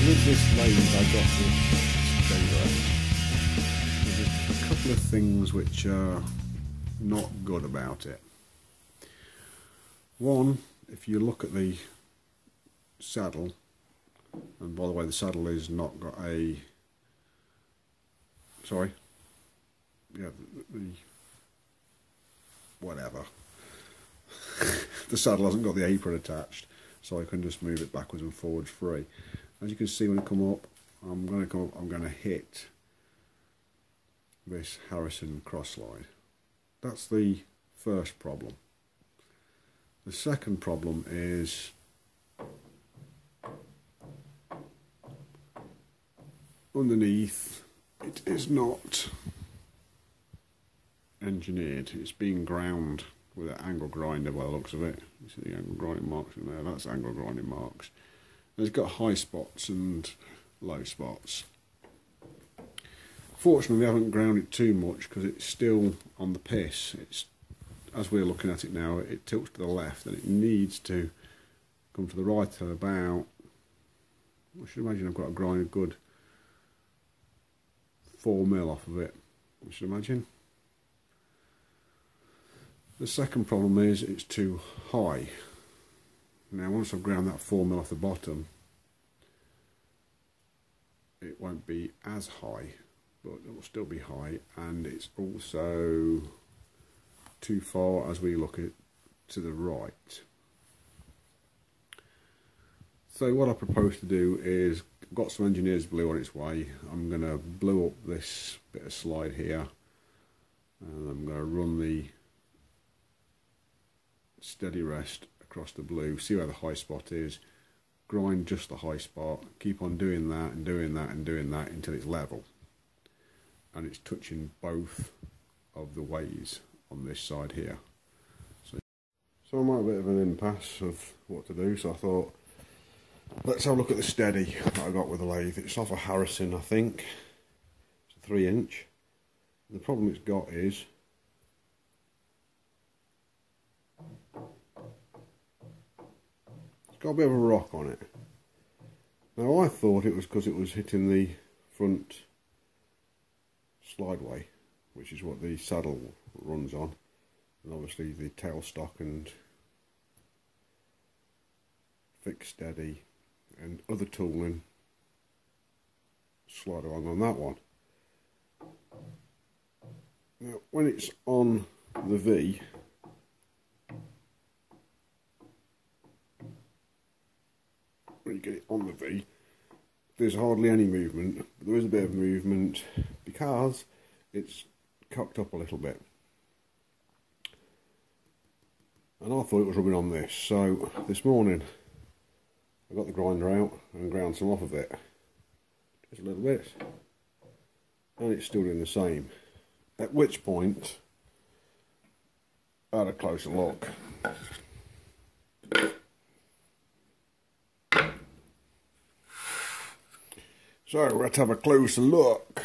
with this lathe I got this data. There's a couple of things which are not good about it. One, if you look at the saddle, and by the way the saddle is not got a, sorry, yeah, the whatever, the saddle hasn't got the apron attached, so I can just move it backwards and forwards free. As you can see, when I come up, I'm going to hit this Harrison cross slide. That's the first problem. The second problem is underneath it is not engineered. It's being ground with an angle grinder by the looks of it. You see the angle grinding marks in there? That's angle grinding marks. It's got high spots and low spots. Fortunately, we haven't ground it too much because it's still on the piss. It's, as we're looking at it now, it tilts to the left and it needs to come to the right at about, I should imagine I've got to grind a good 4mm off of it, I should imagine. The second problem is it's too high. Now once I've ground that 4mm off the bottom, it won't be as high, but it will still be high, and it's also too far as we look at to the right. So what I propose to do is, I've got some engineer's blue on its way. I'm going to blue up this bit of slide here, and I'm going to run the steady rest across the blue, see where the high spot is, grind just the high spot, keep on doing that and doing that and doing that until it's level and it's touching both of the ways on this side here. So I'm at a bit of an impasse of what to do, so I thought let's have a look at the steady that I got with the lathe. It's off a Harrison, I think. It's a 3-inch. The problem it's got is got a bit of a rock on it. Now I thought it was because it was hitting the front slideway, which is what the saddle runs on, and obviously the tailstock and fixed steady and other tooling slide along on that one. Now when it's on the V, when you get it on the V, there's hardly any movement, but there is a bit of movement because it's cocked up a little bit. And I thought it was rubbing on this, so this morning I got the grinder out and ground some off of it, just a little bit, and it's still doing the same. At which point I had a closer look. So let's have a closer look.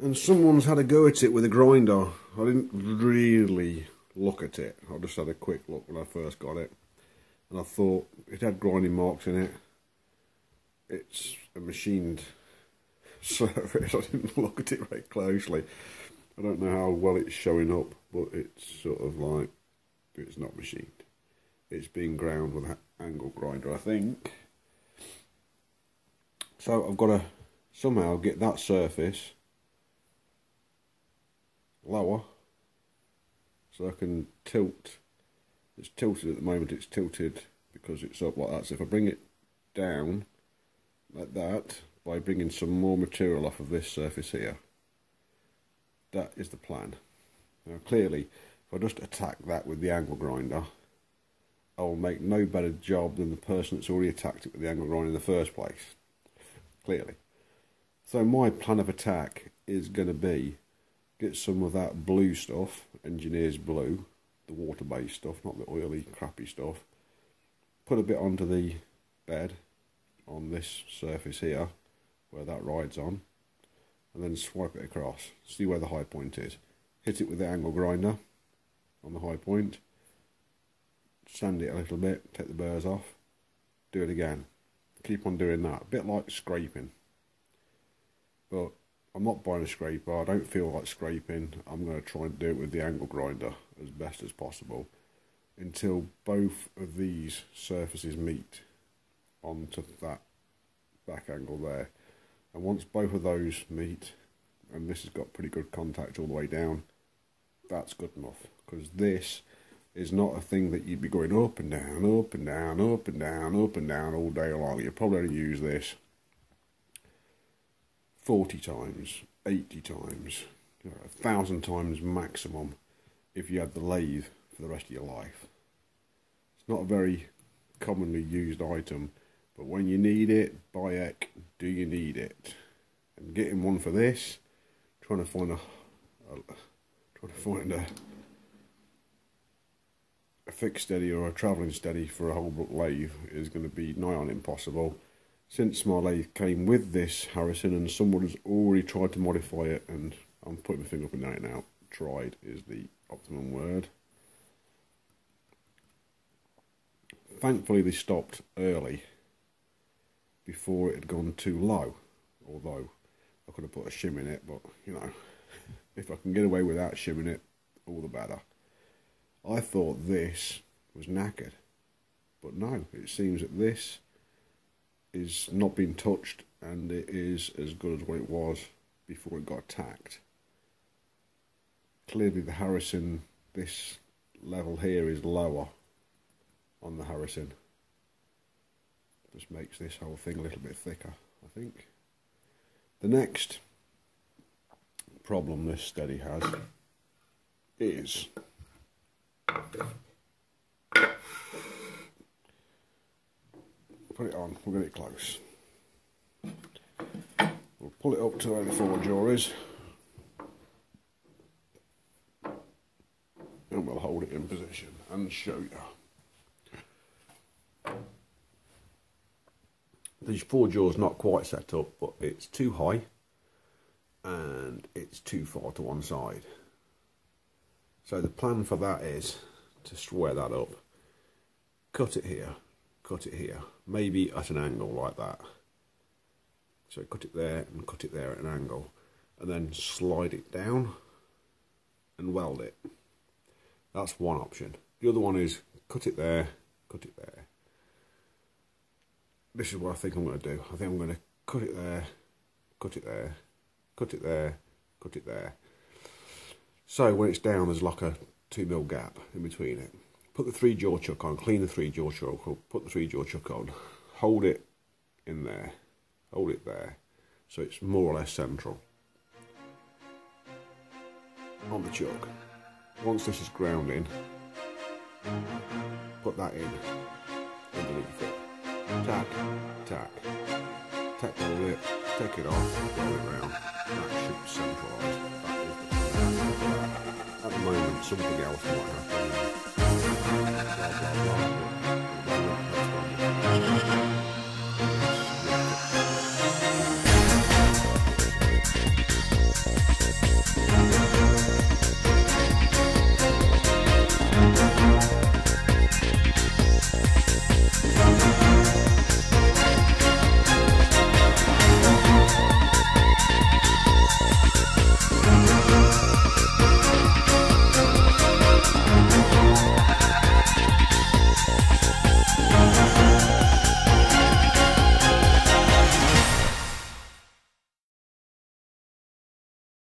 And someone's had a go at it with a grinder. I didn't really look at it. I just had a quick look when I first got it. And I thought it had grinding marks in it. It's a machined surface. I didn't look at it very closely. I don't know how well it's showing up, but it's sort of like, it's not machined. It's being ground with an angle grinder, I think. So I've got to somehow get that surface lower so I can tilt. It's tilted at the moment, it's tilted because it's up like that. So if I bring it down like that by bringing some more material off of this surface here, that is the plan. Now clearly if I just attack that with the angle grinder, I will make no better job than the person that's already attacked it with the angle grinder in the first place, clearly. So my plan of attack is going to be get some of that blue stuff, engineer's blue, the water-based stuff, not the oily, crappy stuff, put a bit onto the bed on this surface here, where that rides on, and then swipe it across, see where the high point is, hit it with the angle grinder on the high point, sand it a little bit, take the burrs off, do it again. Keep on doing that, a bit like scraping. But I'm not buying a scraper, I don't feel like scraping. I'm going to try and do it with the angle grinder as best as possible until both of these surfaces meet onto that back angle there. And once both of those meet, and this has got pretty good contact all the way down, that's good enough, because this is not a thing that you'd be going up and down, up and down, up and down, up and down all day long. You'll probably only use this 40 times, 80 times, 1,000 times maximum if you had the lathe for the rest of your life. It's not a very commonly used item, but when you need it, by heck, do you need it? And getting one for this, trying to find a fixed steady or a travelling steady for a Holbrook lathe is going to be nigh on impossible. Since my lathe came with this Harrison and someone has already tried to modify it, and I'm putting my finger up and down it now, tried is the optimum word. Thankfully they stopped early before it had gone too low, although I could have put a shim in it, but you know, if I can get away without shimming it, all the better. I thought this was knackered, but no, it seems that this is not being touched and it is as good as what it was before it got attacked. Clearly the Harrison, this level here is lower on the Harrison. Just makes this whole thing a little bit thicker, I think. The next problem this steady has is put it on, we'll get it close. We'll pull it up to where the forward jaw is and we'll hold it in position and show you. The forward jaw's not quite set up, but it's too high and it's too far to one side. So the plan for that is to square that up, cut it here, maybe at an angle like that. So cut it there and cut it there at an angle, and then slide it down and weld it. That's one option. The other one is cut it there, cut it there. This is what I think I'm going to do. I think I'm going to cut it there, cut it there, cut it there, cut it there. So when it's down, there's like a 2mm gap in between it. Put the 3-jaw chuck on, clean the 3-jaw chuck, put the 3-jaw chuck on, hold it in there, hold it there, so it's more or less central on the chuck. Once this is ground in, put that in underneath it. Tack, tack, tack over it, take it off, roll it round. That should centralise. That is the plan. At the moment, something else might happen.